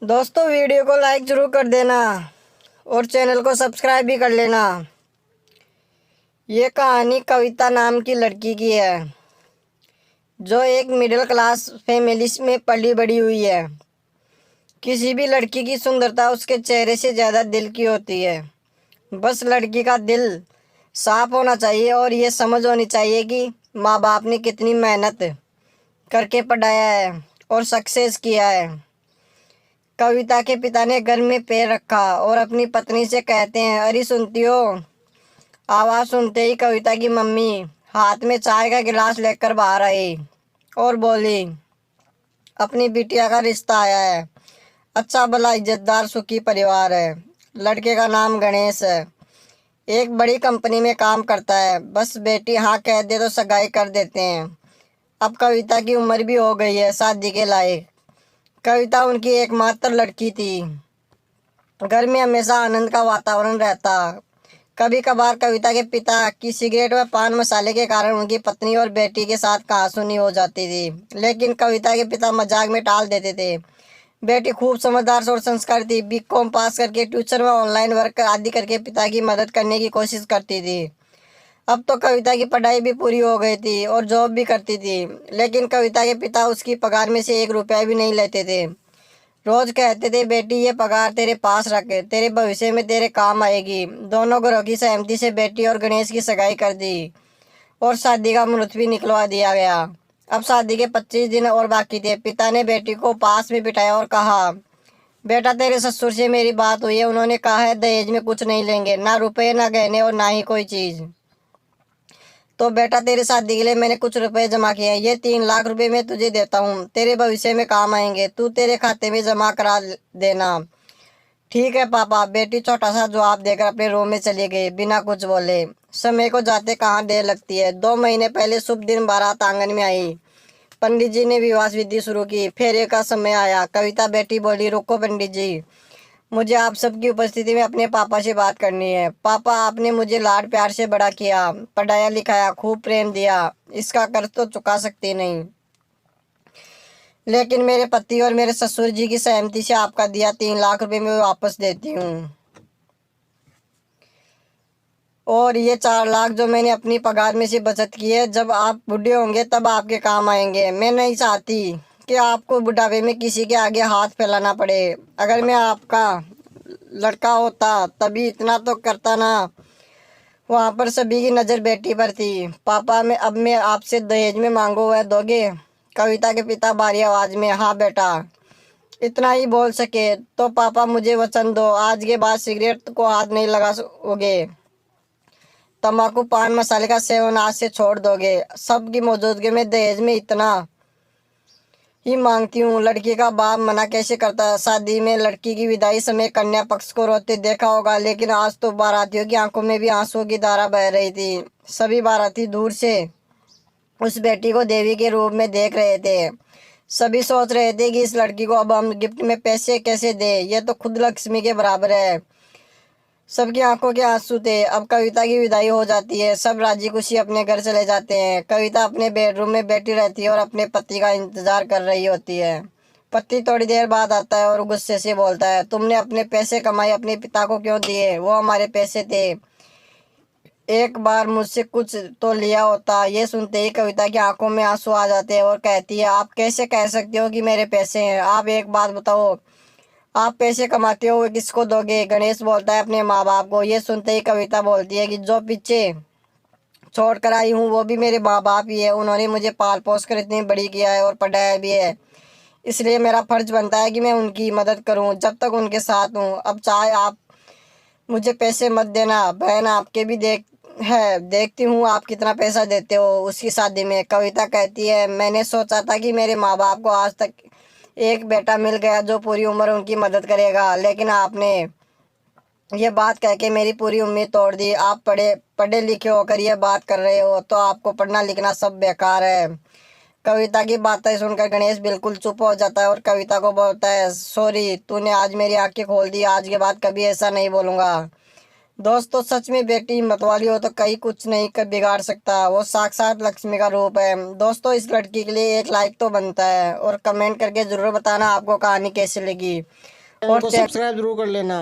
दोस्तों, वीडियो को लाइक ज़रूर कर देना और चैनल को सब्सक्राइब भी कर लेना। ये कहानी कविता नाम की लड़की की है, जो एक मिडिल क्लास फैमिली में पली बड़ी हुई है। किसी भी लड़की की सुंदरता उसके चेहरे से ज़्यादा दिल की होती है। बस लड़की का दिल साफ होना चाहिए और ये समझ होनी चाहिए कि माँ बाप ने कितनी मेहनत करके पढ़ाया है और सक्सेस किया है। कविता के पिता ने घर में पैर रखा और अपनी पत्नी से कहते हैं, अरे सुनती हो? आवाज़ सुनते ही कविता की मम्मी हाथ में चाय का गिलास लेकर बाहर आई और बोली, अपनी बिटिया का रिश्ता आया है। अच्छा भला इज्जतदार सुखी परिवार है। लड़के का नाम गणेश है, एक बड़ी कंपनी में काम करता है। बस बेटी हाँ कह दे तो सगाई कर देते हैं। अब कविता की उम्र भी हो गई है शादी के लायक। कविता उनकी एकमात्र लड़की थी। घर में हमेशा आनंद का वातावरण रहता। कभी कभार कविता के पिता की सिगरेट व पान मसाले के कारण उनकी पत्नी और बेटी के साथ कहासुनी हो जाती थी, लेकिन कविता के पिता मजाक में टाल देते थे। बेटी खूब समझदार और संस्कार थी। बीकॉम पास करके ट्यूशन व ऑनलाइन वर्क आदि करके पिता की मदद करने की कोशिश करती थी। अब तो कविता की पढ़ाई भी पूरी हो गई थी और जॉब भी करती थी, लेकिन कविता के पिता उसकी पगार में से 1 रुपया भी नहीं लेते थे। रोज कहते थे, बेटी ये पगार तेरे पास रख, तेरे भविष्य में तेरे काम आएगी। दोनों घरों की सहमति से बेटी और गणेश की सगाई कर दी और शादी का मुहूर्त भी निकलवा दिया गया। अब शादी के 25 दिन और बाकी थे। पिता ने बेटी को पास में बिठाया और कहा, बेटा तेरे ससुर से मेरी बात हुई है। उन्होंने कहा है दहेज में कुछ नहीं लेंगे, ना रुपए ना गहने और ना ही कोई चीज़। तो बेटा तेरी शादी के लिए मैंने कुछ रुपए जमा किए हैं। ये 3 लाख रुपए मैं तुझे देता हूँ, तेरे भविष्य में काम आएंगे। तू तेरे खाते में जमा करा देना। ठीक है पापा, बेटी छोटा सा जवाब देकर अपने रूम में चली गई बिना कुछ बोले। समय को जाते कहाँ देर लगती है। 2 महीने पहले शुभ दिन बारात आंगन में आई। पंडित जी ने विवाह विधि शुरू की। फेरे का समय आया। कविता बेटी बोली, रुको पंडित जी, मुझे आप सबकी उपस्थिति में अपने पापा से बात करनी है। पापा, आपने मुझे लाड प्यार से बड़ा किया, पढ़ाया लिखाया, खूब प्रेम दिया। इसका कर्ज तो चुका सकती नहीं, लेकिन मेरे पति और मेरे ससुर जी की सहमति से आपका दिया 3 लाख रुपए मैं वापस देती हूँ। और ये 4 लाख जो मैंने अपनी पगार में से बचत की है, जब आप बूढ़े होंगे तब आपके काम आएंगे। मैं नहीं चाहती कि आपको बुढ़ापे में किसी के आगे हाथ फैलाना पड़े। अगर मैं आपका लड़का होता तभी इतना तो करता ना। वहाँ पर सभी की नज़र बेटी पर थी। पापा, मैं आपसे दहेज में मांगो वह दोगे? कविता के पिता भारी आवाज में, हाँ बेटा। इतना ही बोल सके तो पापा मुझे वचन दो, आज के बाद सिगरेट को हाथ नहीं लगाओगे, तम्बाकू पान मसाले का सेवन आज से छोड़ दोगे। सबकी मौजूदगी में दहेज में इतना ही मांगती हूँ। लड़की का बाप मना कैसे करता। शादी में लड़की की विदाई समय कन्या पक्ष को रोते देखा होगा, लेकिन आज तो बारातियों की आंखों में भी आंसुओं की धारा बह रही थी। सभी बाराती दूर से उस बेटी को देवी के रूप में देख रहे थे। सभी सोच रहे थे कि इस लड़की को अब हम गिफ्ट में पैसे कैसे दें, यह तो खुद लक्ष्मी के बराबर है। सबकी आंखों के आंसू थे। अब कविता की विदाई हो जाती है। सब राजी खुशी अपने घर चले जाते हैं। कविता अपने बेडरूम में बैठी रहती है और अपने पति का इंतजार कर रही होती है। पति थोड़ी देर बाद आता है और गुस्से से बोलता है, तुमने अपने पैसे कमाए अपने पिता को क्यों दिए? वो हमारे पैसे थे, एक बार मुझसे कुछ तो लिया होता। ये सुनते ही कविता की आंखों में आंसू आ जाते हैं और कहती है, आप कैसे कह सकते हो कि मेरे पैसे हैं? आप एक बात बताओ, आप पैसे कमाते हो वो किसको दोगे? गणेश बोलता है, अपने माँ बाप को। ये सुनते ही कविता बोलती है कि जो पीछे छोड़ कर आई हूँ वो भी मेरे माँ बाप ही है। उन्होंने मुझे पाल पोस कर इतनी बड़ी किया है और पढ़ाया भी है, इसलिए मेरा फर्ज बनता है कि मैं उनकी मदद करूँ जब तक उनके साथ हूँ। अब चाहे आप मुझे पैसे मत देना, बहन आपके भी देखती हूँ आप कितना पैसा देते हो उसकी शादी में। कविता कहती है, मैंने सोचा था कि मेरे माँ बाप को आज तक एक बेटा मिल गया जो पूरी उम्र उनकी मदद करेगा, लेकिन आपने ये बात कह के मेरी पूरी उम्मीद तोड़ दी। आप पढ़े पढ़े लिखे होकर ये बात कर रहे हो तो आपको पढ़ना लिखना सब बेकार है। कविता की बातें सुनकर गणेश बिल्कुल चुप हो जाता है और कविता को बोलता है, सॉरी, तूने आज मेरी आंखें खोल दी, आज के बाद कभी ऐसा नहीं बोलूँगा। दोस्तों सच में बेटी हिम्मत वाली हो तो कहीं कुछ नहीं कर बिगाड़ सकता। वो साक्षात लक्ष्मी का रूप है। दोस्तों इस लड़की के लिए एक लाइक तो बनता है और कमेंट करके जरूर बताना आपको कहानी कैसी लगी। चैनल और को सब्सक्राइब जरूर कर लेना।